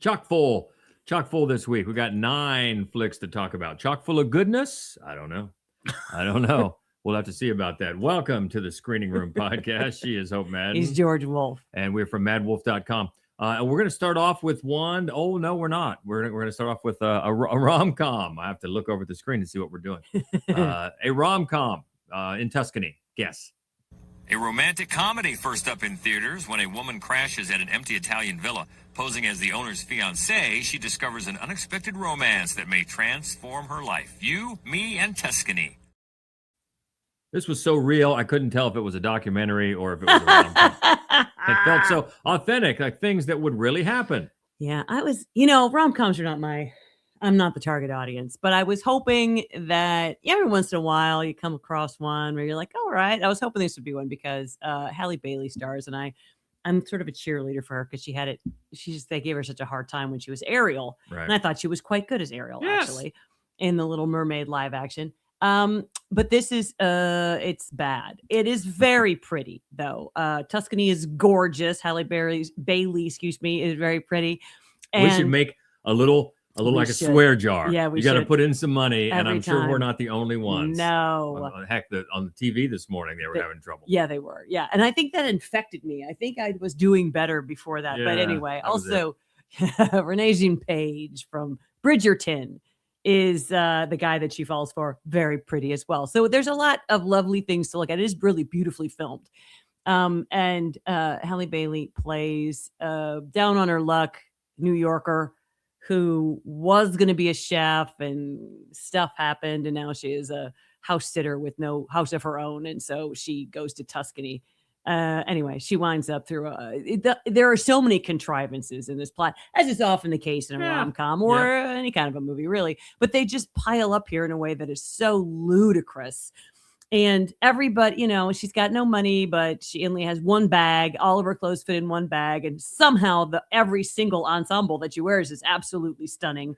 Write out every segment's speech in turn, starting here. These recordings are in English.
Chock full this week. We got 9 flicks to talk about. Chock full of goodness? I don't know. We'll have to see about that. Welcome to the Screening Room Podcast. She is Hope Madden. He's George Wolf. And we're from madwolf.com. And we're going to start off with one. Oh, no, we're not. We're going to start off with a rom-com. I have to look over at the screen to see what we're doing. A rom-com in Tuscany. Guess. A romantic comedy first up in theaters. When a woman crashes at an empty Italian villa, posing as the owner's fiancé, she discovers an unexpected romance that may transform her life. You, Me, and Tuscany. This was so real, I couldn't tell if it was a documentary or if it was a rom-com. It felt so authentic, like things that would really happen. Yeah, rom-coms are I'm not the target audience, but I was hoping that every once in a while you come across one where you're like, all right. I was hoping this would be one because Halle Bailey stars, and I'm sort of a cheerleader for her because they gave her such a hard time when she was Ariel. Right. And I thought she was quite good as Ariel, actually, in the Little Mermaid live action. But this is, it's bad. It is very pretty though. Tuscany is gorgeous. Halle Bailey, is very pretty. And we should make a little like a swear jar. Yeah, we You got to put in some money, and I'm sure we're not the only ones. No. Heck, on the TV this morning, they were having trouble. Yeah, they were. Yeah. And I think that infected me. I think I was doing better before that. But anyway, also Renee Jean Page from Bridgerton is the guy that she falls for. Very pretty as well. So there's a lot of lovely things to look at. It is really beautifully filmed. And Halle Bailey plays down on her luck New Yorker who was going to be a chef, and stuff happened, and now she is a house sitter with no house of her own, and so she goes to Tuscany. Anyway, she winds up through there are so many contrivances in this plot, as is often the case in a rom-com or any kind of a movie, really, but they just pile up here in a way that is so ludicrous. And everybody, she's got no money, but she only has one bag. All of her clothes fit in one bag. And somehow every single ensemble that she wears is absolutely stunning.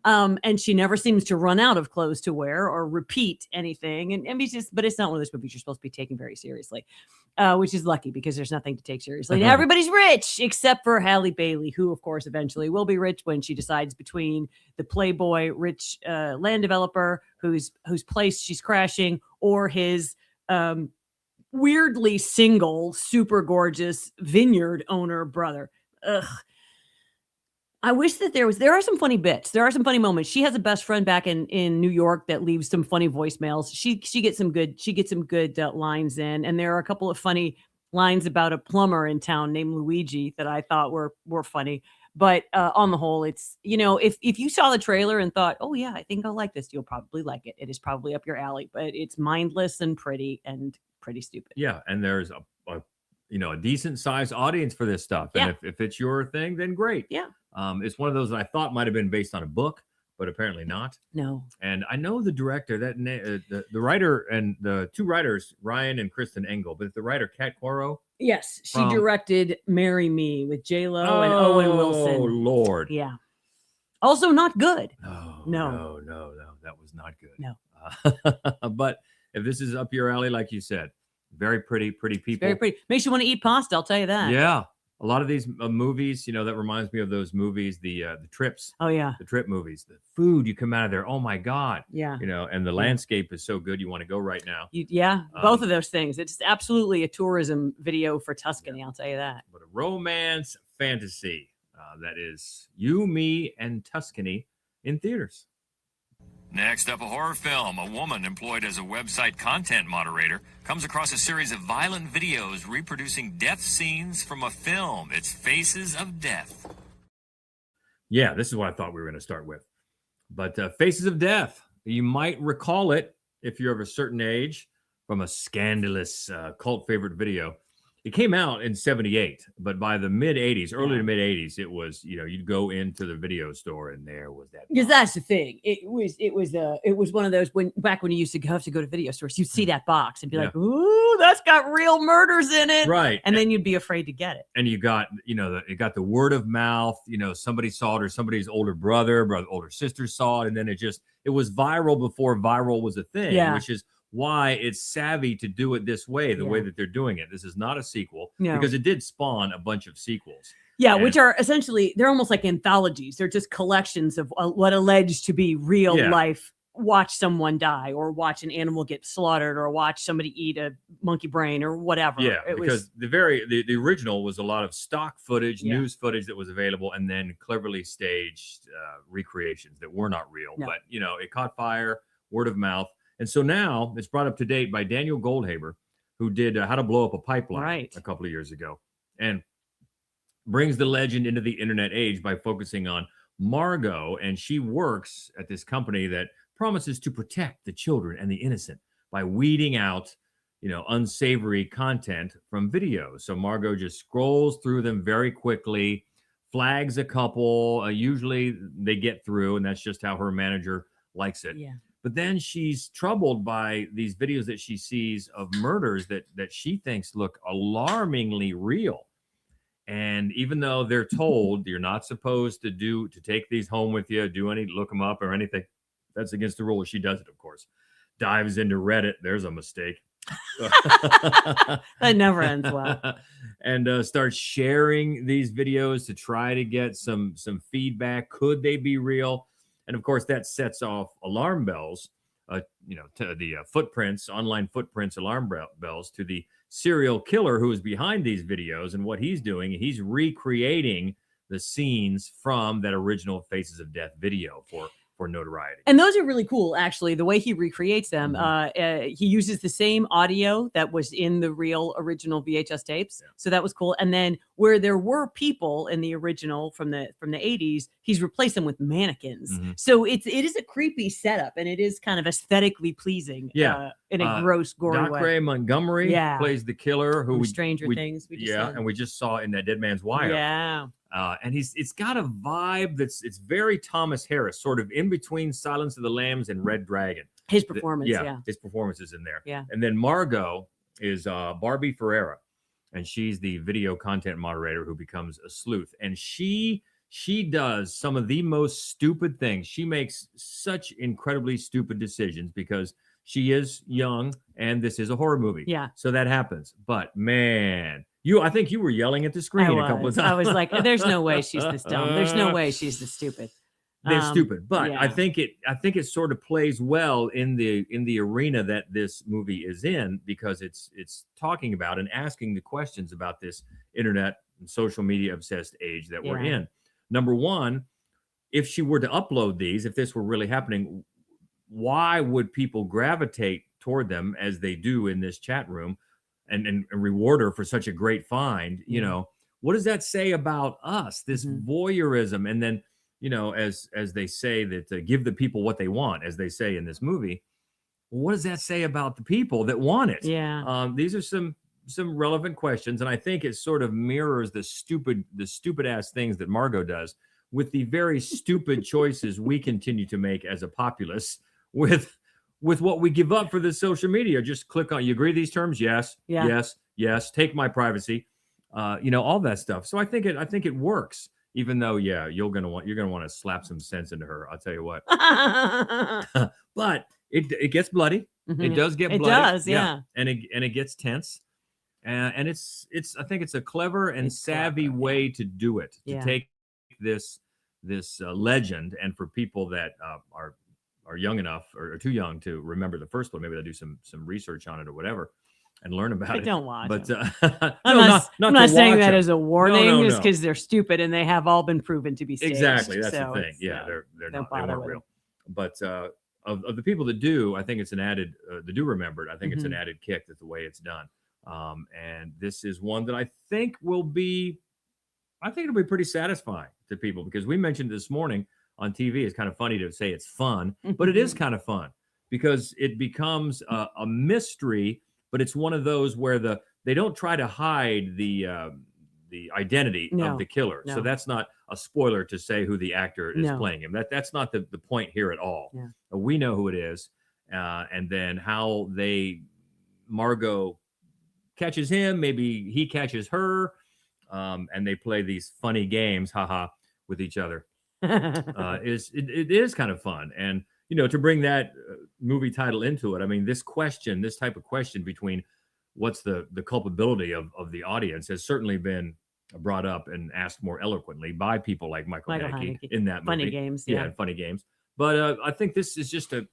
And she never seems to run out of clothes to wear or repeat anything. But it's not one of those movies you're supposed to be taking very seriously, which is lucky because there's nothing to take seriously. And everybody's rich except for Halle Bailey, who, of course, eventually will be rich when she decides between the playboy rich land developer whose place she's crashing or his weirdly single, super gorgeous vineyard owner brother. Ugh. I wish that there are some funny bits. There are some funny moments. She has a best friend back in New York that leaves some funny voicemails. She gets some good lines in, and there are a couple of funny lines about a plumber in town named Luigi that I thought were funny. But on the whole, it's, if you saw the trailer and thought, oh yeah, I think I'll like this, you'll probably like it. It is probably up your alley, but it's mindless and pretty stupid. Yeah, and there's a decent sized audience for this stuff. And if it's your thing, then great. Yeah. It's one of those that I thought might have been based on a book, but apparently not. No. And I know the director, the writer, and the two writers, Ryan and Kristen Engel, but the writer, Kat Coiro. Yes, she directed "Marry Me" with J-Lo and Owen Wilson. Oh Lord. Yeah. Also not good. No, that was not good. No. But if this is up your alley, like you said, very pretty people. It's very pretty. Makes you want to eat pasta, I'll tell you that. Yeah. A lot of these movies, that reminds me of those movies, the trips. Oh, yeah. The trip movies. The food, you come out of there, oh, my God. Yeah. And the landscape is so good, you want to go right now. Both of those things. It's absolutely a tourism video for Tuscany, I'll tell you that. But a romance fantasy that is You, Me, and Tuscany in theaters. Next up, a horror film. A woman employed as a website content moderator comes across a series of violent videos reproducing death scenes from a film. It's Faces of Death. Yeah, this is what I thought we were going to start with. But Faces of Death, you might recall it if you're of a certain age from a scandalous cult favorite video. It came out in 78, but by the mid-80s, early to mid-80s, it was, you'd go into the video store and there was that. Because that's the thing. It was one of those back when you used to have to go to video stores, you'd see that box and be like, ooh, that's got real murders in it. Right. And then you'd be afraid to get it. And you got, it got the word of mouth, somebody saw it or somebody's older brother, older sister saw it. And then it was viral before viral was a thing, which is why it's savvy to do it this way, the way that they're doing it. This is not a sequel because it did spawn a bunch of sequels. Yeah, And- which are essentially, they're almost like anthologies. They're just collections of what alleged to be real Yeah. life. Watch someone die, or watch an animal get slaughtered, or watch somebody eat a monkey brain, or whatever. Yeah, it because was, the original was a lot of stock footage, Yeah. news footage that was available, and then cleverly staged recreations that were not real. No. But it caught fire, word of mouth, and so now it's brought up to date by Daniel Goldhaber, who did How to Blow Up a Pipeline Right. a couple of years ago, and brings the legend into the internet age by focusing on Margot, and she works at this company that promises to protect the children and the innocent by weeding out unsavory content from videos. So Margot just scrolls through them very quickly, flags a couple, usually they get through, and that's just how her manager likes it. yeah. But then she's troubled by these videos that she sees of murders that she thinks look alarmingly real. And even though they're told you're not supposed to take these home with you, look them up or anything, that's against the rules. She does it, of course. Dives into Reddit. There's a mistake. That never ends well. And starts sharing these videos to try to get some feedback. Could they be real? And of course, that sets off alarm bells. To the online footprints, alarm bells to the serial killer who is behind these videos. And what he's doing, he's recreating the scenes from that original Faces of Death video for notoriety. And those are really cool, actually. The way he recreates them, he uses the same audio that was in the real original VHS tapes. Yeah. So that was cool. And then where there were people in the original from the 80s, he's replaced them with mannequins. So it is a creepy setup, and it is kind of aesthetically pleasing. Yeah. In a gross, gory Doc way. Ray Montgomery Yeah. plays the killer who From we Stranger Things. We just said. and we just saw in that Dead Man's Wire. Yeah. And it's got a vibe it's very Thomas Harris, sort of in between Silence of the Lambs and Red Dragon. His performance, his performance is in there. Yeah. And then Margot is Barbie Ferreira, and she's the video content moderator who becomes a sleuth. And she does some of the most stupid things. She makes such incredibly stupid decisions because she is young, and this is a horror movie. Yeah. So that happens. But man, I think you were yelling at the screen a couple of times. I was like, there's no way she's this dumb. There's no way she's this stupid. They're stupid, but yeah. I think it sort of plays well in the arena that this movie is in, because it's talking about and asking the questions about this internet and social media obsessed age that we're in. Number one, if she were to upload these, if this were really happening, why would people gravitate toward them as they do in this chat room and reward her for such a great find? What does that say about us, this voyeurism? And then as they say that give the people what they want, as they say in this movie, what does that say about the people that want it? Yeah. These are some relevant questions, and I think it sort of mirrors the stupid ass things that Margot does with the very stupid choices we continue to make as a populace with what we give up for the social media. Just click on, you agree to these terms? Yes. Yeah. Yes. Take my privacy. All that stuff. So I think it works. Even though, you're gonna want to slap some sense into her. I'll tell you what. But it gets bloody. It does get bloody. It does, yeah. And it gets tense. And it's I think it's a clever and savvy way to do it. To take this legend, and for people that are young enough or too young to remember the first one, maybe they'll do some research on it or whatever and learn about it. Don't watch But I'm not saying that them. as a warning, just No. because they're stupid and they have all been proven to be staged. Exactly, that's So the thing. it's, They're don't not. They bother weren't with real. But of the people that do, I think it's an added. That do remember it. I think it's an added kick that the way it's done. And this is one that I think will be. I think it'll be pretty satisfying to people, because we mentioned this morning on TV. It's kind of funny to say it's fun, but it is kind of fun because it becomes a mystery. But it's one of those where they don't try to hide the identity of the killer. No. So that's not a spoiler to say who the actor is No. playing him. That's not the point here at all. Yeah. We know who it is, and then how Margot catches him, maybe he catches her, and they play these funny games, with each other. It is kind of fun. And to bring that movie title into it, I mean, this type of question between what's the culpability of the audience has certainly been brought up and asked more eloquently by people like Michael Haneke in that movie. Funny Games, and Funny Games. But I think this is just a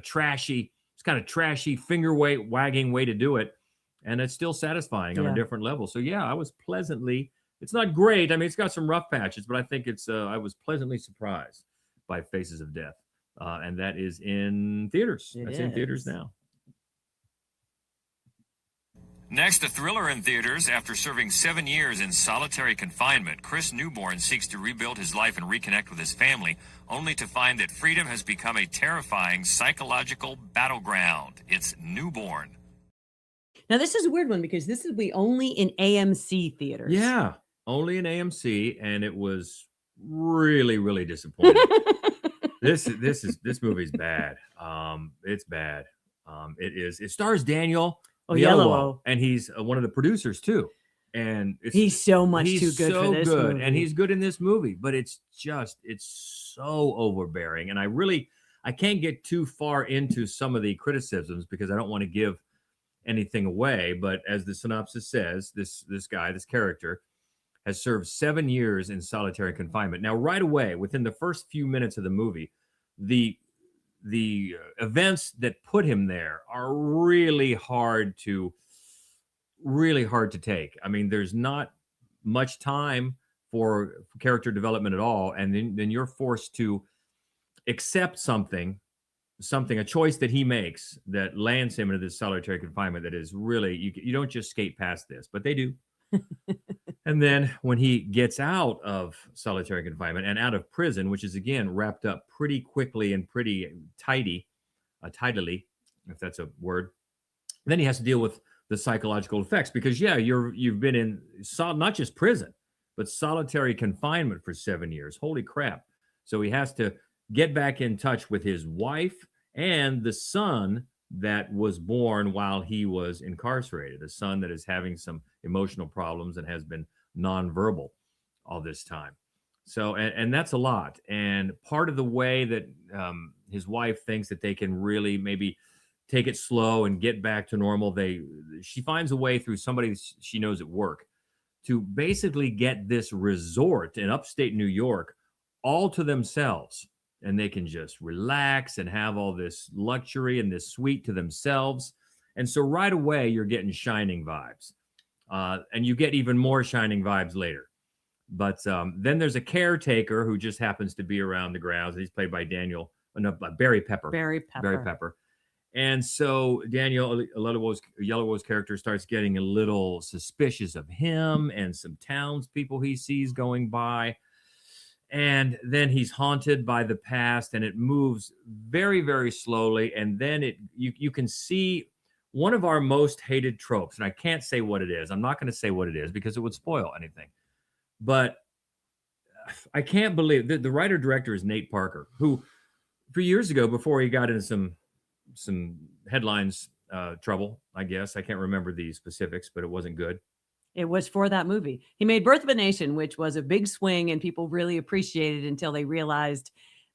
trashy, it's kind of trashy finger wagging way to do it, and it's still satisfying on a different level. So yeah, I was pleasantly. It's not great. I mean, it's got some rough patches, but I think it's. I was pleasantly surprised by Faces of Death, and that is in theaters. That's in theaters now. Next, a thriller in theaters. After serving 7 years in solitary confinement, Chris Newborn seeks to rebuild his life and reconnect with his family, only to find that freedom has become a terrifying psychological battleground. It's Newborn. Now, this is a weird one because this will be only in AMC theaters. Yeah, only in AMC, and it was really, really disappointing. This movie's bad. It's bad. It is. It stars Daniel Oyelowo, and he's one of the producers too. And he's so much too good for this movie. And he's good in this movie, but it's so overbearing. And I can't get too far into some of the criticisms because I don't want to give anything away. But as the synopsis says, this character has served 7 years in solitary confinement. Now, right away, within the first few minutes of the movie, the events that put him there are really hard to take. I mean, there's not much time for character development at all, and then you're forced to accept something, a choice that he makes that lands him into this solitary confinement that is really, you don't just skate past this, but they do. And then when he gets out of solitary confinement and out of prison, which is again wrapped up pretty quickly and pretty tidily, if that's a word, then he has to deal with the psychological effects because you've been in not just prison, but solitary confinement for 7 years. Holy crap. So he has to get back in touch with his wife and the son that was born while he was incarcerated, a son that is having some emotional problems and has been nonverbal all this time. So, and that's a lot. And part of the way that his wife thinks that they can really maybe take it slow and get back to normal, she finds a way through somebody she knows at work to basically get this resort in upstate New York all to themselves. And they can just relax and have all this luxury and this suite to themselves. And so right away, you're getting Shining vibes. And you get even more Shining vibes later. But then there's a caretaker who just happens to be around the grounds. He's played by Barry Pepper. Barry Pepper. And so Daniel Oyelowo's character starts getting a little suspicious of him and some townspeople he sees going by. And then he's haunted by the past, and it moves very, very slowly. And then you can see one of our most hated tropes, and I can't say what it is. I'm not going to say what it is because it would spoil anything. But I can't believe the writer-director is Nate Parker, who 3 years ago, before he got into some headlines trouble, I guess. I can't remember the specifics, but it wasn't good. It was for that movie. He made Birth of a Nation, which was a big swing, and people really appreciated it until they realized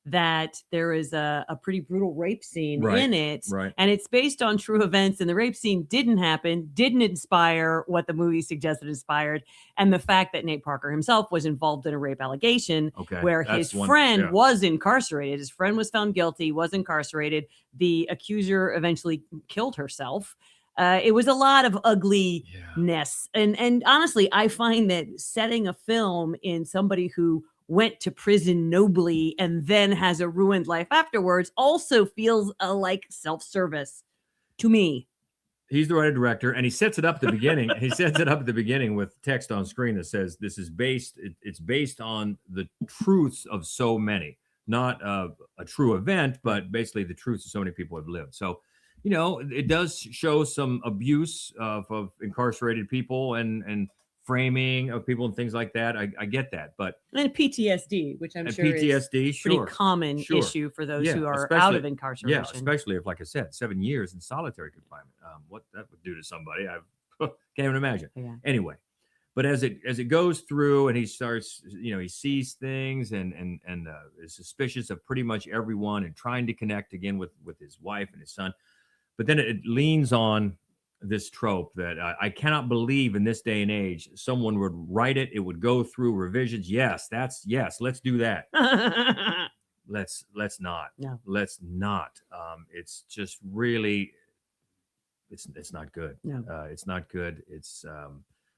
that there is a pretty brutal rape scene in it. Right. And it's based on true events, and the rape scene didn't happen, didn't inspire what the movie suggested inspired. And the fact that Nate Parker himself was involved in a rape allegation where his friend was incarcerated. His friend was found guilty, was incarcerated. The accuser eventually killed herself. It was a lot of ugliness. And honestly, I find that setting a film in somebody who went to prison nobly and then has a ruined life afterwards also feels like self-service to me. He's the writer-director, and he sets it up at the beginning. He sets it up at the beginning with text on screen that says this is it's based on the truths of so many, not a true event, but basically the truths of so many people have lived. So, you know, it does show some abuse of incarcerated people and framing of people and things like that. I get that, but and PTSD, which I'm sure is a pretty common issue for those who are out of incarceration. Yeah, especially if, like I said, 7 years in solitary confinement. What that would do to somebody, I can't even imagine. Yeah. Anyway, but as it goes through and he starts, you know, he sees things and is suspicious of pretty much everyone and trying to connect again with his wife and his son. But then it leans on this trope that I cannot believe in this day and age someone would write it. It would go through revisions. Yes, let's do that. Let's not. No. Let's not. It's just really, it's not good. No. It's not good. It's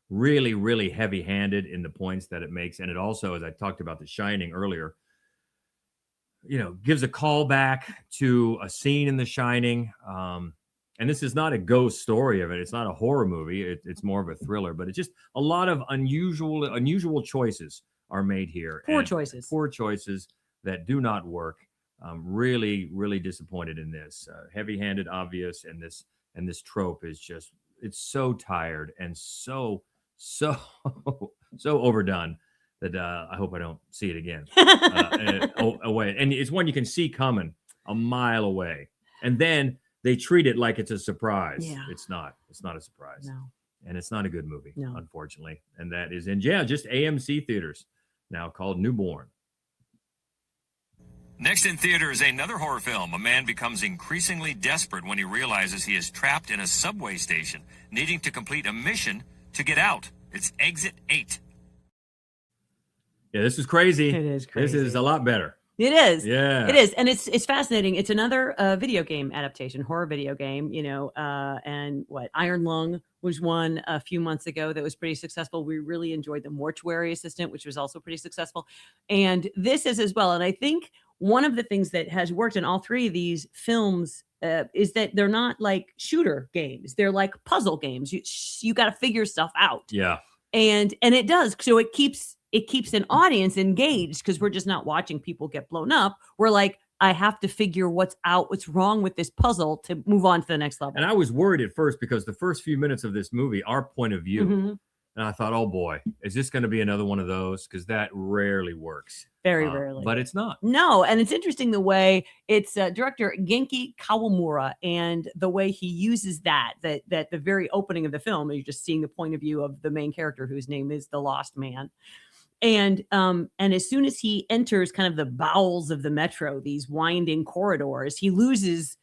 really, really heavy-handed in the points that it makes, and it also, as I talked about The Shining earlier, gives a callback to a scene in The Shining. And this is not a ghost story of it. It's not a horror movie. It's more of a thriller, but it's just a lot of unusual choices are made here. Poor choices that do not work. Really, really disappointed in this. Heavy-handed, obvious, and this trope is just, it's so tired and so overdone that I hope I don't see it again. Away. And it's one you can see coming a mile away. And then they treat it like it's a surprise. Yeah. It's not a surprise. No. And it's not a good movie, No. unfortunately. And that is in just AMC theaters now, called Newborn. Next in theaters, another horror film. A man becomes increasingly desperate when he realizes he is trapped in a subway station, needing to complete a mission to get out. It's Exit 8. Yeah, this is crazy. It is crazy. This is a lot better. It is. Yeah. It is. And it's fascinating. It's another video game adaptation, horror video game, and Iron Lung was one a few months ago that was pretty successful. We really enjoyed The Mortuary Assistant, which was also pretty successful. And this is as well. And I think one of the things that has worked in all three of these films is that they're not like shooter games. They're like puzzle games. You got to figure stuff out. Yeah. And it does. So it keeps an audience engaged because we're just not watching people get blown up. We're like, I have to figure what's wrong with this puzzle to move on to the next level. And I was worried at first because the first few minutes of this movie, our point of view, Mm-hmm. and I thought, oh boy, is this going to be another one of those? Because that rarely works. Very rarely. But it's not. No, and it's interesting the way it's director Genki Kawamura and the way he uses that the very opening of the film, you're just seeing the point of view of the main character whose name is the Lost Man. And as soon as he enters kind of the bowels of the metro, these winding corridors, he loses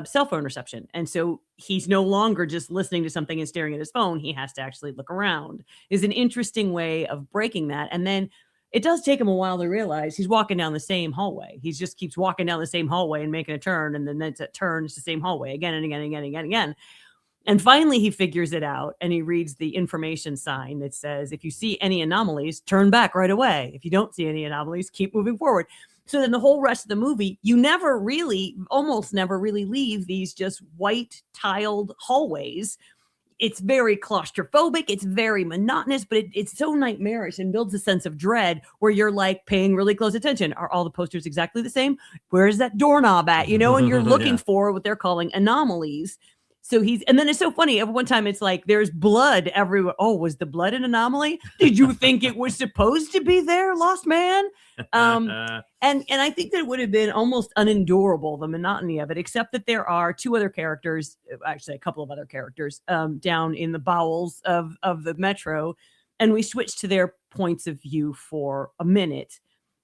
cell phone reception. And so he's no longer just listening to something and staring at his phone. He has to actually look around. Is an interesting way of breaking that. And then it does take him a while to realize he's walking down the same hallway. He just keeps walking down the same hallway and making a turn. And then it's a turn, it's the same hallway again and again and again and again and again. And finally, he figures it out and he reads the information sign that says, if you see any anomalies, turn back right away. If you don't see any anomalies, keep moving forward. So then the whole rest of the movie, you almost never really leave these just white tiled hallways. It's very claustrophobic. It's very monotonous, but it's so nightmarish and builds a sense of dread where you're like paying really close attention. Are all the posters exactly the same? Where's that doorknob at? And you're looking for what they're calling anomalies. And then it's so funny. At one time, it's like there's blood everywhere. Oh, was the blood an anomaly? Did you think it was supposed to be there, Lost Man? And I think that it would have been almost unendurable, the monotony of it, except that there are two other characters, actually a couple of other characters, down in the bowels of the metro, and we switch to their points of view for a minute.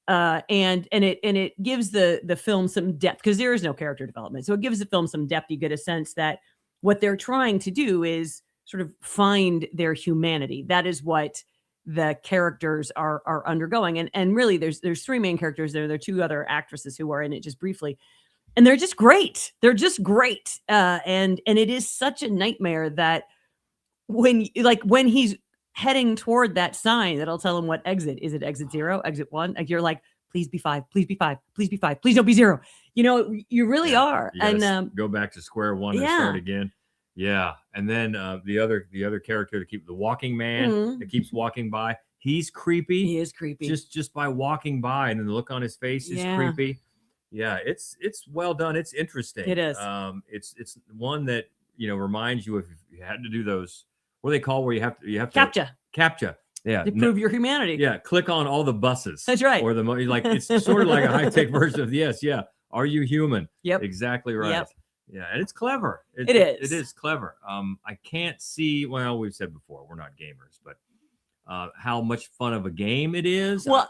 And it gives the film some depth because there is no character development. So it gives the film some depth. You get a sense that what they're trying to do is sort of find their humanity. That is what the characters are undergoing. And really there's three main characters there. There are two other actresses who are in it just briefly. And they're just great. They're just great. And it is such a nightmare that when he's heading toward that sign that'll tell him what exit, is it exit 0, exit 1? Like you're like, please be 5, please be 5, please be 5, please don't be 0. You really are. And go back to square one and start again. Yeah. And then the other character to keep the walking man that keeps walking by. He's creepy. He is creepy. Just by walking by, and then the look on his face is creepy. Yeah, it's well done. It's interesting. It is. It's one that reminds you if you had to do those. What do they call where you have to CAPTCHA. Yeah, to prove your humanity. Yeah, click on all the buses. That's right. Or it's sort of like a high-tech version of yes, yeah. Are you human? Yep. Exactly right. Yep. Yeah, and it's clever. It is. It is clever. I can't see. Well, we've said before we're not gamers, but how much fun of a game it is. Well,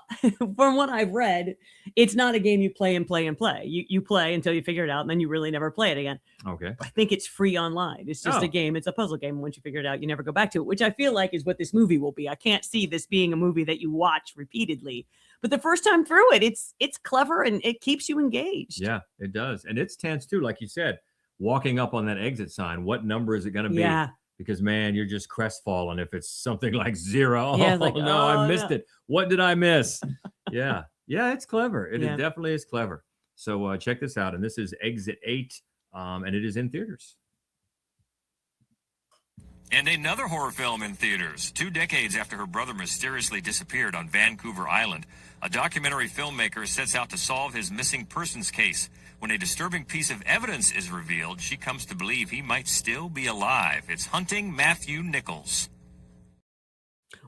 from what I've read, it's not a game you play and play and play. You play until you figure it out, and then you really never play it again. Okay. I think it's free online. It's just a game. It's a puzzle game. Once you figure it out, you never go back to it, which I feel like is what this movie will be. I can't see this being a movie that you watch repeatedly. But the first time through it, it's clever and it keeps you engaged. Yeah, it does. And it's tense too. Like you said, walking up on that exit sign, what number is it going to be? Yeah. Because, man, you're just crestfallen if it's something like 0. Yeah, Oh, like, no, I missed no. it. What did I miss? Yeah. Yeah, it's clever. It Yeah. definitely is clever. So check this out. And this is Exit 8, and it is in theaters. And another horror film in theaters. 2 decades after her brother mysteriously disappeared on Vancouver Island, a documentary filmmaker sets out to solve his missing persons case. When a disturbing piece of evidence is revealed, she comes to believe he might still be alive. It's Hunting Matthew Nichols.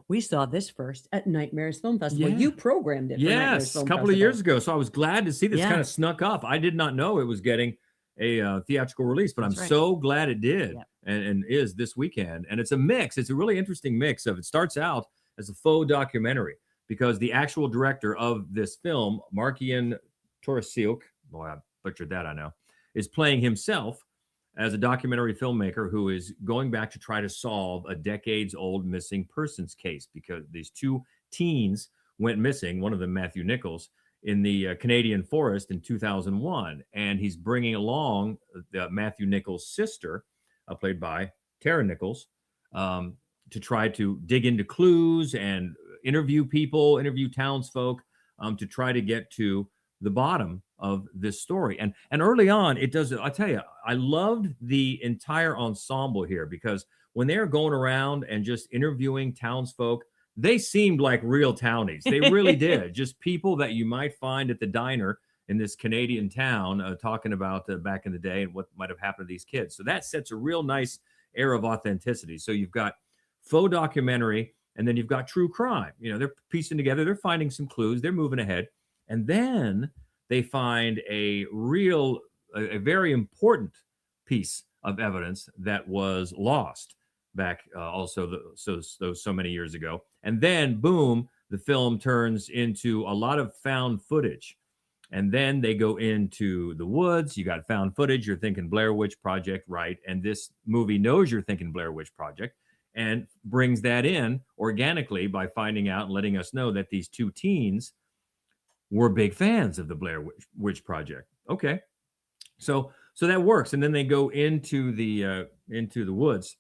We saw this first at Nightmares Film Festival. Yeah. You programmed it. For Nightmares Yes, a Film couple of Festival. years ago. So I was glad to see this Yeah. kind of snuck up. I did not know it was getting a theatrical release, but That's I'm right. so glad it did Yep. and is this weekend. And it's a mix. It's a really interesting mix of, it starts out as a faux documentary because the actual director of this film, Markian Torosiuk, boy, I butchered that, I know, is playing himself as a documentary filmmaker who is going back to try to solve a decades-old missing persons case because these 2 teens went missing, one of them Matthew Nichols, in the Canadian forest in 2001. And he's bringing along Matthew Nichols' sister, played by Tara Nichols, to try to dig into clues and interview people, interview townsfolk, to try to get to the bottom of this story. And early on, it does. I'll tell you, I loved the entire ensemble here because when they're going around and just interviewing townsfolk, they seemed like real townies. They really did. Just people that you might find at the diner in this Canadian town, talking about back in the day and what might have happened to these kids. So that sets a real nice air of authenticity. So you've got faux documentary, and then you've got true crime. You know, they're piecing together, they're finding some clues, they're moving ahead. And then they find a very important piece of evidence that was lost back so many years ago. And then, boom, the film turns into a lot of found footage. And then they go into the woods. You got found footage. You're thinking Blair Witch Project, right? And this movie knows you're thinking Blair Witch Project and brings that in organically by finding out and letting us know that these 2 teens were big fans of the Blair Witch Project. Okay. So that works. And then they go into the woods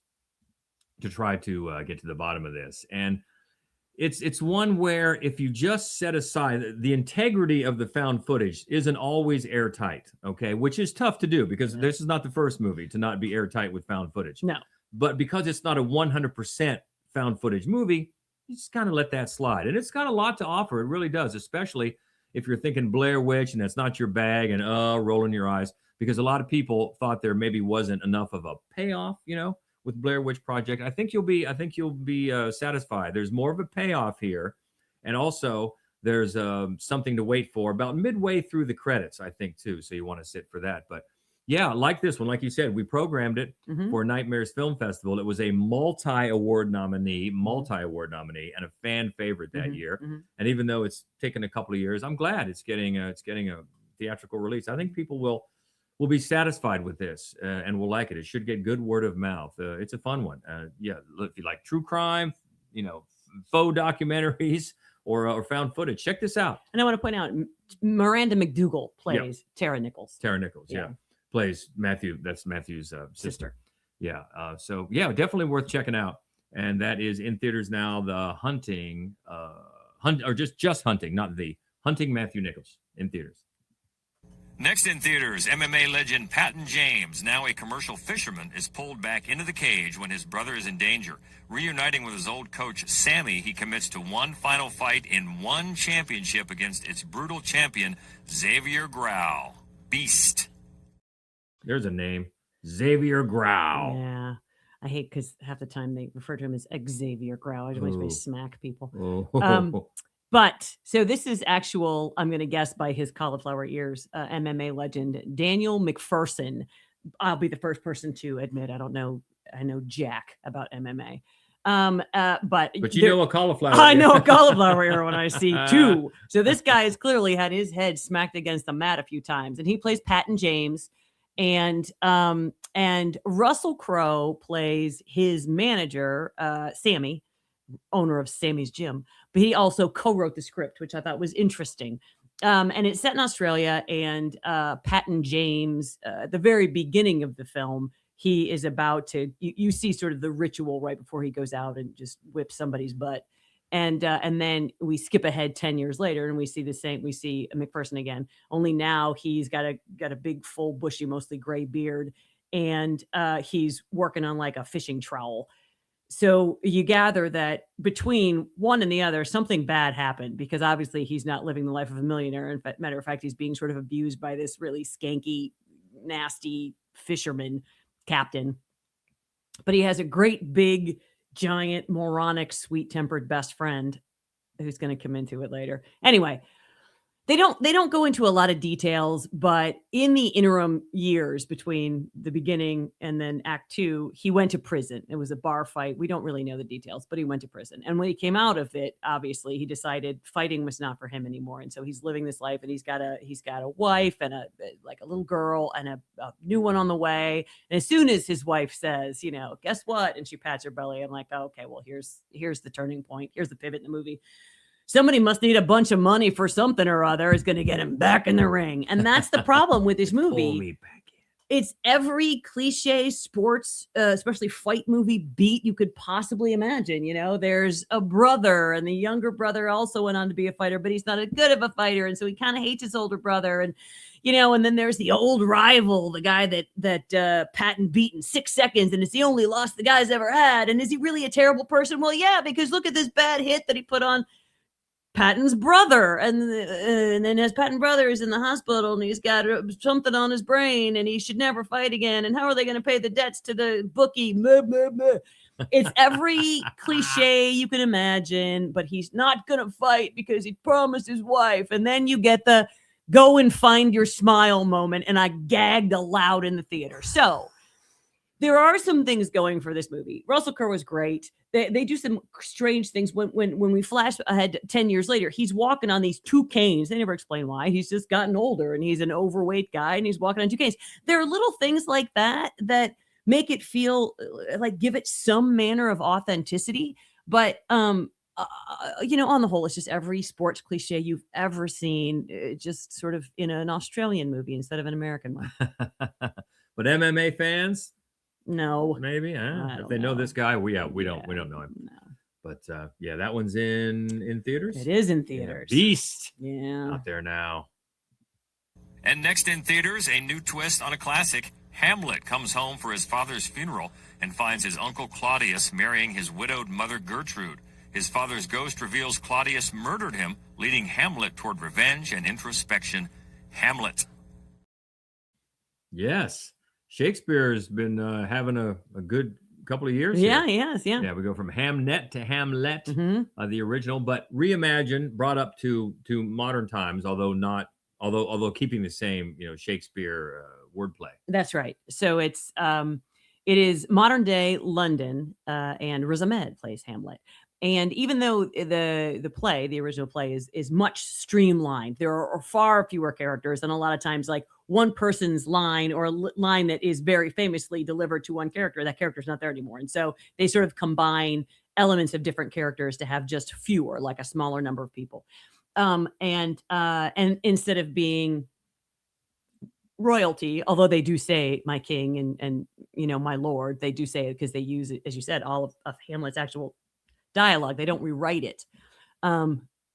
to try to get to the bottom of this. And it's one where if you just set aside the integrity of the found footage isn't always airtight, okay, which is tough to do because this is not the first movie to not be airtight with found footage. No. But because it's not a 100% found footage movie, you just kind of let that slide. And it's got a lot to offer. It really does, especially if you're thinking Blair Witch and that's not your bag and rolling your eyes, because a lot of people thought there maybe wasn't enough of a payoff, with Blair Witch Project. I think you'll be satisfied. There's more of a payoff here, and also there's something to wait for about midway through the credits, I think too. So you want to sit for that. But yeah, like this one, like you said, we programmed it for Nightmares Film Festival. It was a multi-award nominee, and a fan favorite that year. And even though it's taken a couple of years, I'm glad it's getting a theatrical release. I think people will be satisfied with this and will like it. It should get good word of mouth. It's a fun one. Yeah, if you like true crime, faux documentaries or found footage, check this out. And I want to point out, Miranda McDougall plays Tara Nichols. Tara Nichols, yeah. Plays Matthew. That's Matthew's sister. Yeah. So yeah, definitely worth checking out. And that is in theaters now. The Hunting, just Hunting, not the Hunting Matthew Nichols in theaters. Next in theaters, MMA legend Patton James, now a commercial fisherman, is pulled back into the cage when his brother is in danger. Reuniting with his old coach, Sammy, he commits to one final fight in one championship against its brutal champion, Xavier Grau. Beast. There's a name. Xavier Grau. Yeah. I hate because half the time they refer to him as Xavier Grau. I just want to smack people. Oh. But so this is actual, I'm going to guess by his cauliflower ears, MMA legend, Daniel McPherson. I'll be the first person to admit I don't know. I know jack about MMA. But you know a cauliflower. I know a cauliflower ear when I see two. So this guy has clearly had his head smacked against the mat a few times, and he plays Patton James, and Russell Crowe plays his manager, Sammy, owner of Sammy's Gym, but he also co-wrote the script, which I thought was interesting. And it's set in Australia, and Patton James, at the very beginning of the film, he is about to, you see sort of the ritual right before he goes out and just whips somebody's butt. And then we skip ahead 10 years later and we see McPherson again, only now he's got a big, full, bushy, mostly gray beard. And he's working on like a fishing trowel. So you gather that between one and the other, something bad happened, because obviously he's not living the life of a millionaire. In fact, matter of fact, he's being sort of abused by this really skanky, nasty fisherman captain. But he has a great, big, giant, moronic, sweet-tempered best friend who's going to come into it later. Anyway, they don't go into a lot of details, but in the interim years between the beginning and then Act 2, he went to prison. It was a bar fight. We don't really know the details, but he went to prison. And when he came out of it, obviously, he decided fighting was not for him anymore. And so he's living this life, and he's got a wife and a little girl and a new one on the way. And as soon as his wife says, guess what? And she pats her belly, I'm like, oh, okay, well, here's the turning point. Here's the pivot in the movie. Somebody must need a bunch of money for something or other is going to get him back in the ring. And that's the problem with this movie. Pull me back in. It's every cliche sports, especially fight movie beat you could possibly imagine. There's a brother, and the younger brother also went on to be a fighter, but he's not as good of a fighter. And so he kind of hates his older brother. And, and then there's the old rival, the guy that Patton beat in 6 seconds. And it's the only loss the guy's ever had. And is he really a terrible person? Well, yeah, because look at this bad hit that he put on Patton's brother, and then his Patton brother is in the hospital, and he's got something on his brain, and he should never fight again. And how are they going to pay the debts to the bookie? Blah, blah, blah. It's every cliche you can imagine, but he's not going to fight because he promised his wife. And then you get the go and find your smile moment, and I gagged aloud in the theater. So there are some things going for this movie. Russell Crowe is great. They do some strange things. When we flash ahead 10 years later, he's walking on these 2 canes. They never explain why. He's just gotten older, and he's an overweight guy, and he's walking on 2 canes. There are little things like that make it feel like give it some manner of authenticity. But on the whole, it's just every sports cliche you've ever seen, just sort of in an Australian movie instead of an American one. But MMA fans. No, maybe if they know this guy, we don't know him. No. But that one's in theaters. It is in theaters. Yeah, Beast, yeah, out there now. And next in theaters, a new twist on a classic. Hamlet comes home for his father's funeral and finds his uncle Claudius marrying his widowed mother Gertrude. His father's ghost reveals Claudius murdered him, leading Hamlet toward revenge and introspection. Hamlet. Yes. Shakespeare's been having a good couple of years. Yeah, he has. Yeah. Yeah, we go from Hamnet to Hamlet, mm-hmm. The original, but reimagined, brought up to modern times, although keeping the same Shakespeare wordplay. That's right. So it is modern day London, and Riz Ahmed plays Hamlet. And even though the original play is much streamlined, there are far fewer characters, and a lot of times like one person's line or a line that is very famously delivered to one character, that character's not there anymore. And so they sort of combine elements of different characters to have just fewer, like a smaller number of people. And instead of being royalty, although they do say my king and my lord, they do say it because they use it, as you said, all of Hamlet's actual dialogue. They don't rewrite it.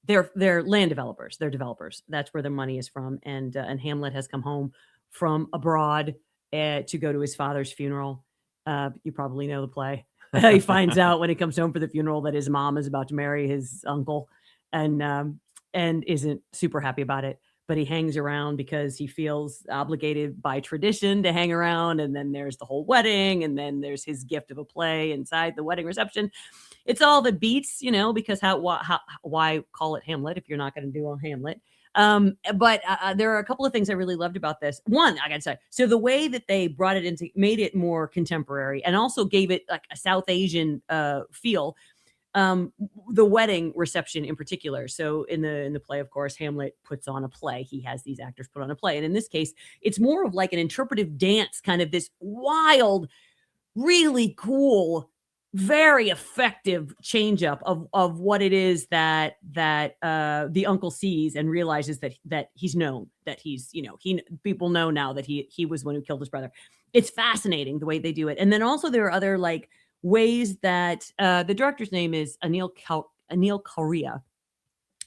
They're land developers. They're developers. That's where their money is from. And Hamlet has come home from abroad to go to his father's funeral. You probably know the play. He finds out when he comes home for the funeral that his mom is about to marry his uncle, and isn't super happy about it. But he hangs around because he feels obligated by tradition to hang around. And then there's the whole wedding, and then there's his gift of a play inside the wedding reception. It's all the beats, because why call it Hamlet if you're not going to do a Hamlet? But there are a couple of things I really loved about this. One, I gotta say, so the way that they brought it into, made it more contemporary, and also gave it like a South Asian feel. The wedding reception in particular. So in the play, of course, Hamlet puts on a play. He has these actors put on a play, and in this case, it's more of like an interpretive dance, kind of this wild, really cool, very effective change up of what it is that the uncle sees and realizes that he's known, that he's, people know now that he was the one who killed his brother. It's fascinating the way they do it. And then also there are other like ways that the director's name is Anil Korea.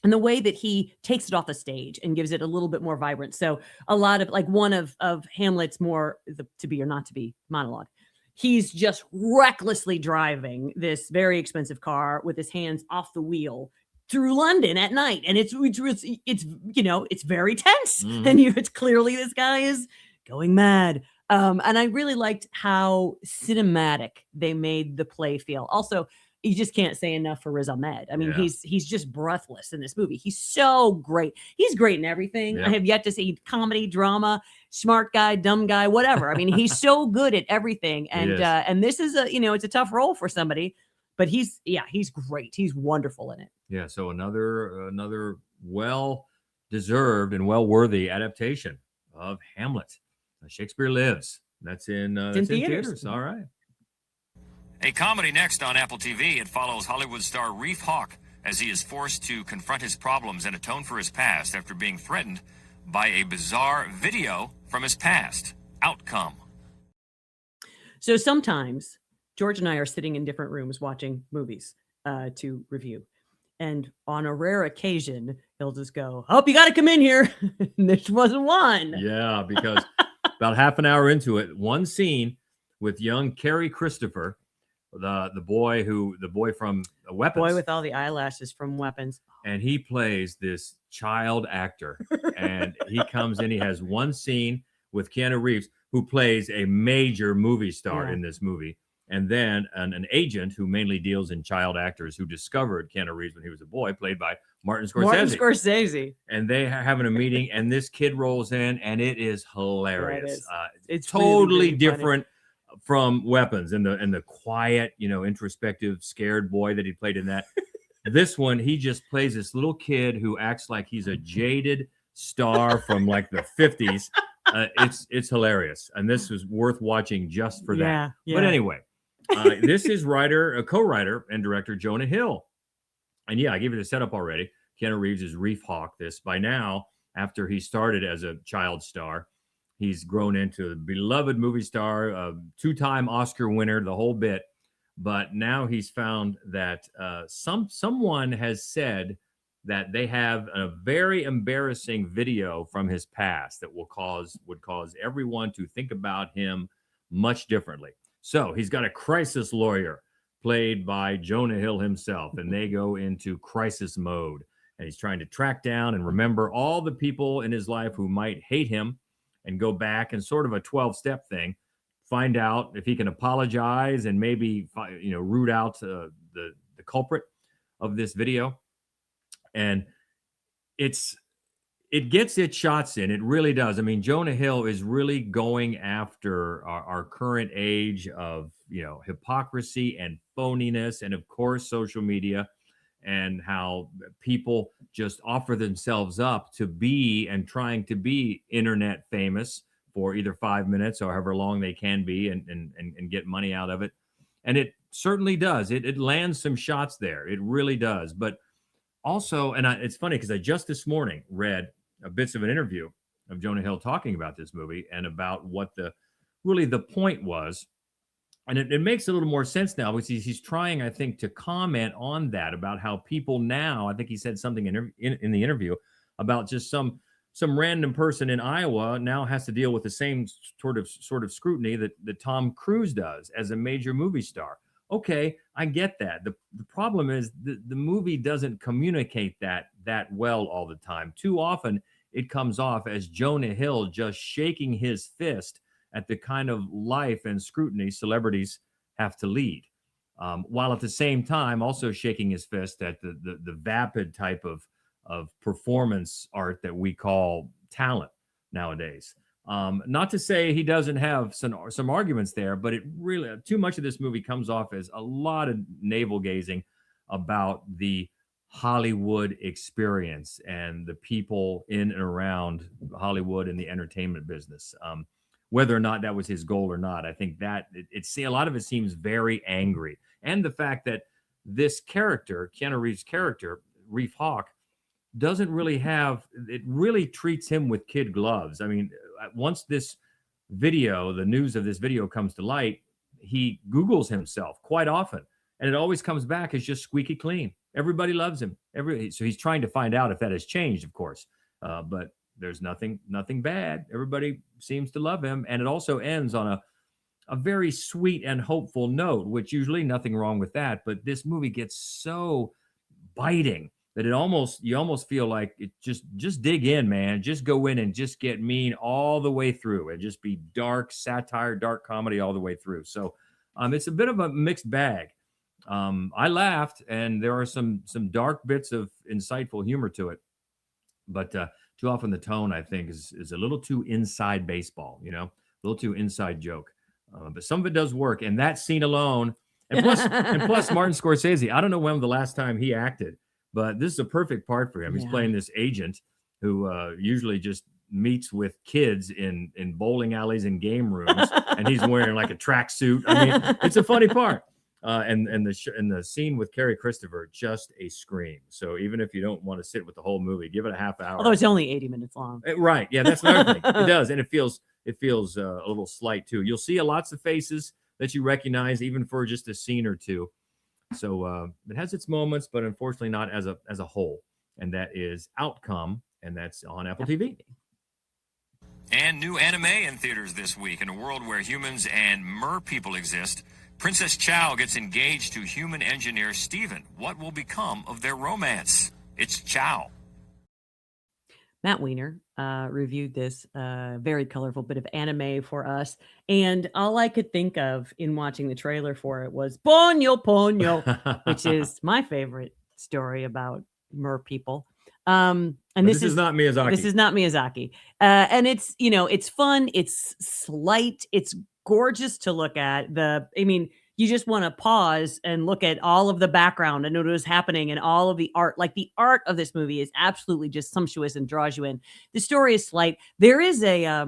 And the way that he takes it off the stage and gives it a little bit more vibrant. So a lot of like one of Hamlet's more the to be or not to be monologue. He's just recklessly driving this very expensive car with his hands off the wheel through London at night, and it's very tense, and it's clearly this guy is going mad. And I really liked how cinematic they made the play feel. Also, you just can't say enough for Riz Ahmed. I mean, he's just breathless in this movie. He's so great. He's great in everything. I have yet to see comedy, drama, smart guy, dumb guy, whatever. I mean, he's so good at everything. And this is it's a tough role for somebody, but he's great. He's wonderful in it. Yeah. So another well-deserved and well-worthy adaptation of Hamlet. Shakespeare Lives. That's in theaters. All right. A comedy next on Apple TV. It follows Hollywood star Reef Hawk as he is forced to confront his problems and atone for his past after being threatened by a bizarre video from his past. Outcome. So sometimes George and I are sitting in different rooms watching movies to review. And on a rare occasion, he'll just go, "Oh, you got to come in here." This wasn't one. Yeah, because about half an hour into it, one scene with young Carrie Christopher, the boy from Weapons. Boy with all the eyelashes from Weapons. And he plays this child actor. And he comes in, he has one scene with Keanu Reeves, who plays a major movie star in this movie. And then an agent who mainly deals in child actors who discovered Keanu Reeves when he was a boy, played by Martin Scorsese. And they are having a meeting, and this kid rolls in, and it is hilarious. It's totally really different from Weapons and the quiet, introspective, scared boy that he played in that. This one, he just plays this little kid who acts like he's a jaded star from like the 50s. It's hilarious, and this was worth watching just for that. But anyway, this is co-writer and director Jonah Hill. And I gave you the setup already. Keanu Reeves is Reef Hawk. This by now, after he started as a child star, he's grown into a beloved movie star, a two-time Oscar winner, the whole bit. But now he's found that someone has said that they have a very embarrassing video from his past that would cause everyone to think about him much differently. So he's got a crisis lawyer played by Jonah Hill himself, and they go into crisis mode. And he's trying to track down and remember all the people in his life who might hate him and go back and sort of a 12-step thing, find out if he can apologize and maybe, root out the culprit of this video. And it gets its shots in. It really does. I mean, Jonah Hill is really going after our current age of, hypocrisy and phoniness, and of course, social media, and how people just offer themselves up to be and trying to be internet famous for either 5 minutes or however long they can be and get money out of it. And it certainly does. It lands some shots there. It really does. But also, and it's funny because I just this morning read bits of an interview of Jonah Hill talking about this movie and about what the point was. And it makes a little more sense now because he's trying, I think, to comment on that, about how people now, I think he said something in the interview about just some random person in Iowa now has to deal with the same sort of scrutiny that Tom Cruise does as a major movie star. Okay, I get that. The problem is the movie doesn't communicate that well all the time. Too often, it comes off as Jonah Hill just shaking his fist at the kind of life and scrutiny celebrities have to lead, while at the same time also shaking his fist at the vapid type of performance art that we call talent nowadays. Not to say he doesn't have some arguments there, but it really too much of this movie comes off as a lot of navel gazing about the Hollywood experience and the people in and around Hollywood and the entertainment business. Whether or not that was his goal or not, I think that it's a lot of it seems very angry, and the fact that this character, Keanu Reeves' character, Reef Hawk, doesn't really have it. Really treats him with kid gloves. I mean, once this video, the news of this video comes to light, he Googles himself quite often, and it always comes back as just squeaky clean. Everybody loves him. So he's trying to find out if that has changed, of course. But there's nothing bad. Everybody seems to love him, and it also ends on a very sweet and hopeful note, which usually nothing wrong with that. But this movie gets so biting that you almost feel like it just dig in, man. Just go in and just get mean all the way through, and just be dark satire, dark comedy all the way through. So it's a bit of a mixed bag. I laughed, and there are some dark bits of insightful humor to it, but too often the tone, I think, is a little too inside baseball, a little too inside joke. But some of it does work, and that scene alone, and plus Martin Scorsese. I don't know when the last time he acted, but this is a perfect part for him. He's playing this agent who usually just meets with kids in bowling alleys and game rooms, and he's wearing like a tracksuit. I mean, it's a funny part. And the scene with Carrie Christopher, just a scream. So even if you don't want to sit with the whole movie, give it a half hour. Although it's only 80 minutes long. Right. Yeah, that's another thing. It does. And it feels a little slight too. You'll see lots of faces that you recognize even for just a scene or two. So it has its moments, but unfortunately not as a whole. And that is Outcome, and that's on Apple TV. And new anime in theaters this week. In a world where humans and mer people exist, Princess ChaO gets engaged to human engineer Steven. What will become of their romance? It's ChaO. Matt Weiner reviewed this very colorful bit of anime for us. And all I could think of in watching the trailer for it was Ponyo Ponyo, which is my favorite story about mer people. And this is not Miyazaki. This is not Miyazaki. And it's, it's fun. It's slight. It's gorgeous to look at. You just want to pause and look at all of the background and know what is happening and all of the art. Like, the art of this movie is absolutely just sumptuous and draws you in. The story is slight. There is a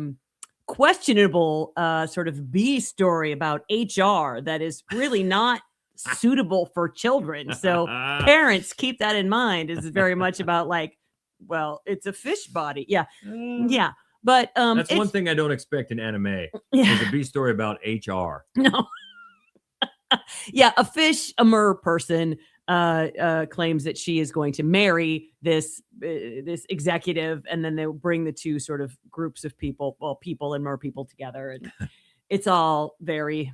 questionable sort of B story about HR that is really not suitable for children. So parents, keep that in mind. It's very much about it's a fish body. Yeah. Yeah. But that's one thing I don't expect in anime. There's a B story about HR. No. Yeah, a mer person claims that she is going to marry this executive, and then they'll bring the two sort of groups of people, people and mer people together, and it's all very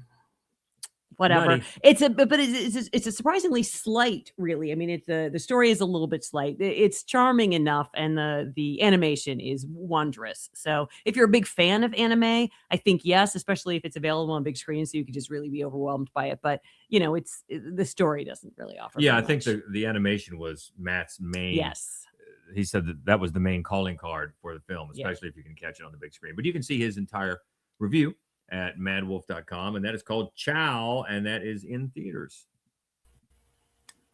whatever. Nutty. It's a surprisingly slight, really. I mean, the story is a little bit slight. It's charming enough, and the animation is wondrous. So if you're a big fan of anime, I think yes, especially if it's available on big screen, so you could just really be overwhelmed by it. But the story doesn't really offer. Yeah, I much. think the animation was Matt's main. Yes. He said that was the main calling card for the film, especially if you can catch it on the big screen. But you can see his entire review at madwolf.com, and that is called ChaO, and that is in theaters.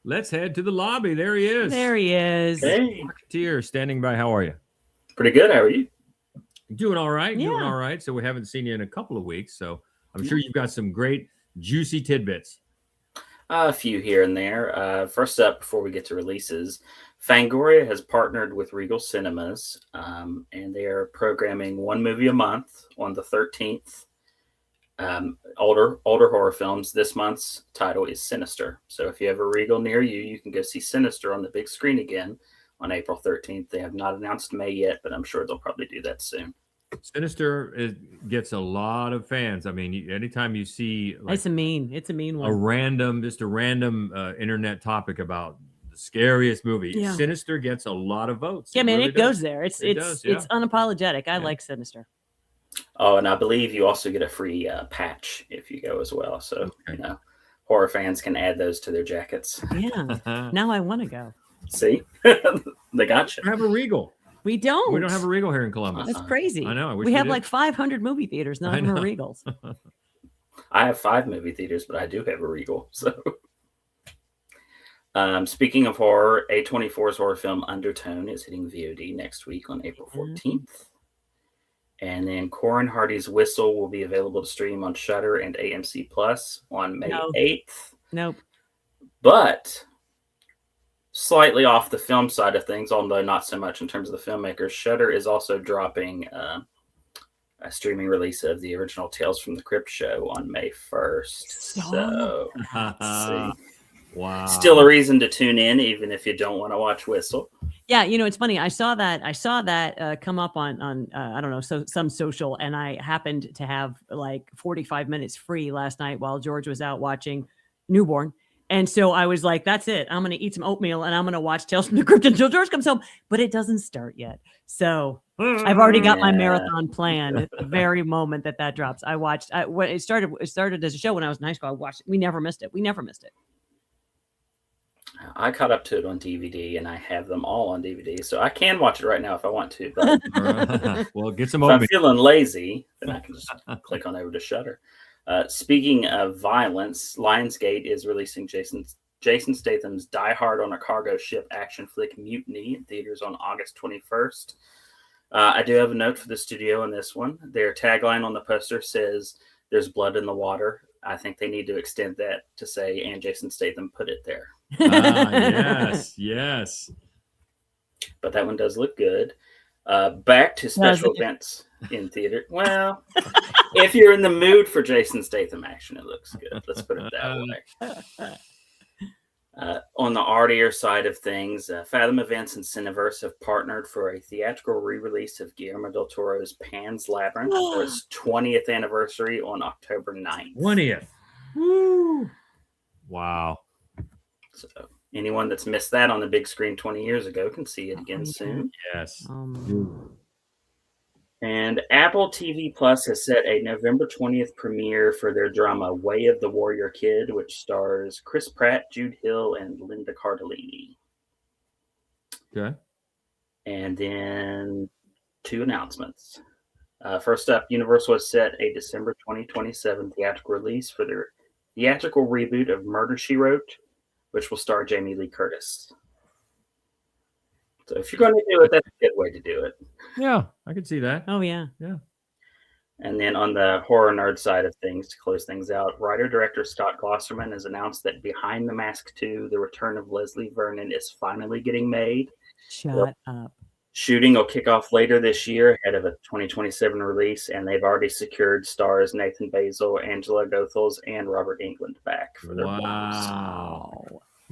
Let's head to the lobby. There he is. Hey. Schlocketeer, standing by. How are you? Pretty good. How are you? Doing all right. Yeah. Doing all right. So we haven't seen you in a couple of weeks, so I'm sure you've got some great juicy tidbits. A few here and there. First up, before we get to releases, Fangoria has partnered with Regal Cinemas, and they are programming one movie a month on the 13th. Older horror films. This month's title is Sinister. So if you have a Regal near you, you can go see Sinister on the big screen again on April 13th. They have not announced May yet, but I'm sure they'll probably do that soon. Sinister gets a lot of fans. I mean, anytime you see It's a mean one. a random internet topic about the scariest movie, Yeah. Sinister gets a lot of votes. Yeah, man, really it goes there. It's unapologetic. I Yeah. like Sinister. Oh, and I believe you also get a free patch if you go as well. So, horror fans can add those to their jackets. Yeah. Now I want to go. See, they got you. We have a Regal. We don't. We don't have a Regal here in Columbus. That's crazy. I know. I wish we have did. like 500 movie theaters, not even Regals. I have 5 movie theaters, but I do have a Regal. So, speaking of horror, A24's horror film Undertone is hitting VOD next week on April 14th. And then Corin Hardy's Whistle will be available to stream on Shudder and AMC Plus on May 8th. Nope. But slightly off the film side of things, although not so much in terms of the filmmakers, Shudder is also dropping a streaming release of the original Tales from the Crypt show on May 1st. So, see. Wow. Still a reason to tune in, even if you don't want to watch Whistle. Yeah, it's funny. I saw that come up on I don't know, some social, and I happened to have like 45 minutes free last night while George was out watching Newborn. And so I was like, that's it. I'm going to eat some oatmeal and I'm going to watch Tales from the Crypt until George comes home. But it doesn't start yet. So I've already got my marathon planned at the very moment that drops. I watched when it started as a show when I was in high school. I watched it. We never missed it. I caught up to it on DVD, and I have them all on DVD, so I can watch it right now if I want to. But well, get some. If I'm feeling lazy, then I can just click on over to Shudder. Speaking of violence, Lionsgate is releasing Jason Statham's Die Hard on a Cargo Ship action flick Mutiny in theaters on August 21st. I do have a note for the studio on this one. Their tagline on the poster says, "There's blood in the water." I think they need to extend that to say, "And Jason Statham put it there." Yes. But that one does look good. Back to special events in theater. Well, if you're in the mood for Jason Statham action, it looks good. Let's put it that way. On the artier side of things, Fathom Events and Cineverse have partnered for a theatrical re-release of Guillermo del Toro's Pan's Labyrinth for its 20th anniversary on October 9th. 20th. Woo! Wow. So anyone that's missed that on the big screen 20 years ago can see it again soon. Yes. And Apple TV Plus has set a November 20th premiere for their drama Way of the Warrior Kid, which stars Chris Pratt, Jude Hill, and Linda Cardellini. Okay. And then 2 announcements. First up, Universal has set a December 2027 theatrical release for their theatrical reboot of Murder, She Wrote, which will star Jamie Lee Curtis. So if you're going to do it, that's a good way to do it. Yeah, I can see that. Oh, yeah. And then on the horror nerd side of things, to close things out, writer-director Scott Glosserman has announced that Behind the Mask 2, The Return of Leslie Vernon, is finally getting made. Shut up. Shooting will kick off later this year ahead of a 2027 release, and they've already secured stars Nathan Basil, Angela Goethals, and Robert Englund back for their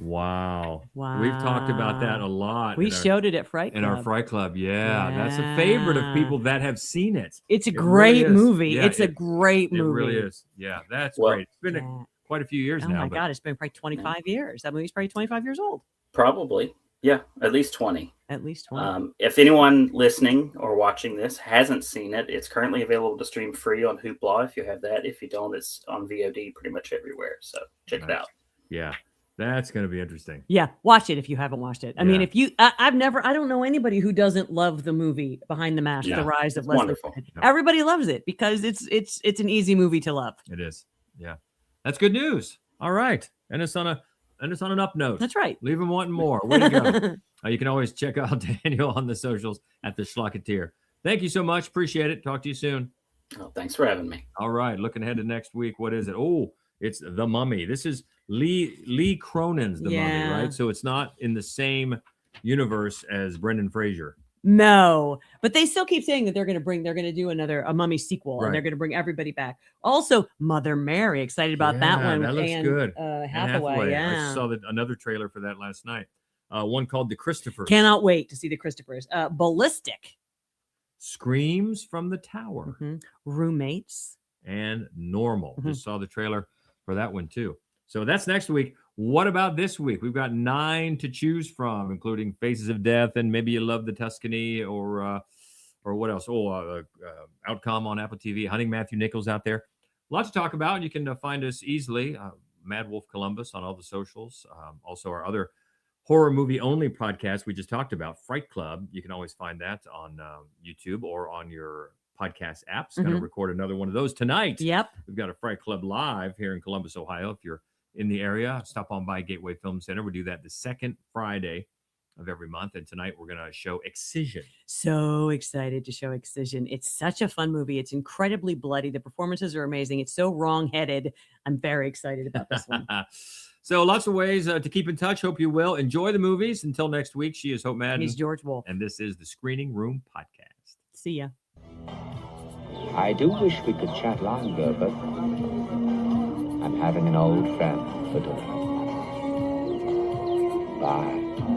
Wow. We've talked about that a lot. We showed it at Fright Club. In our Fright Club, yeah. That's a favorite of people that have seen it. It's a great movie. Yeah, it's a great movie. It really is. Yeah, that's great. It's been quite a few years now. Oh my God, it's been probably 25 years. That movie's probably 25 years old. Probably. Yeah, at least 20. At least 20. If anyone listening or watching this hasn't seen it, it's currently available to stream free on Hoopla if you have that. If you don't, it's on VOD pretty much everywhere. So check it out. Yeah, that's going to be interesting. Yeah, watch it if you haven't watched it. I mean, if you, I don't know anybody who doesn't love the movie Behind the Mask, The Rise of Leslie. Wonderful. Everybody loves it because it's an easy movie to love. It is. Yeah, that's good news. All right, and it's on an up note. That's right. Leave them wanting more. Way to go. You can always check out Daniel on the socials at the Schlocketeer. Thank you so much. Appreciate it. Talk to you soon. Oh, thanks for having me. All right. Looking ahead to next week. What is it? Oh, it's The Mummy. This is Lee Cronin's The Mummy, right? So it's not in the same universe as Brendan Fraser. No, but they still keep saying that they're going to do a Mummy sequel, and they're going to bring everybody back. Also, Mother Mary, excited about that one. That looks good. Hathaway. Yeah. I saw another trailer for that last night. One called The Christophers. Cannot wait to see The Christophers. Ballistic. Screams from the Tower. Roommates. And Normal. Just saw the trailer for that one too. So that's next week. What about this week? We've got 9 to choose from, including Faces of Death and Maybe You Love the Tuscany, or what else? Outcome on Apple TV. Hunting Matthew Nichols out there. A lot to talk about. You can find us easily. Mad Wolf Columbus on all the socials. Also our other horror movie only podcast we just talked about, Fright Club. You can always find that on YouTube or on your podcast apps. Going to record another one of those tonight. Yep. We've got a Fright Club live here in Columbus, Ohio. If you're in the area, stop on by Gateway Film Center. We do that the second Friday of every month. And tonight we're going to show Excision. So excited to show Excision. It's such a fun movie. It's incredibly bloody. The performances are amazing. It's so wrong-headed. I'm very excited about this one. So lots of ways to keep in touch. Hope you will enjoy the movies. Until next week, she is Hope Madden. He's George Wolf. And this is the Screening Room Podcast. See ya. I do wish we could chat longer, but I'm having an old friend for dinner. Bye.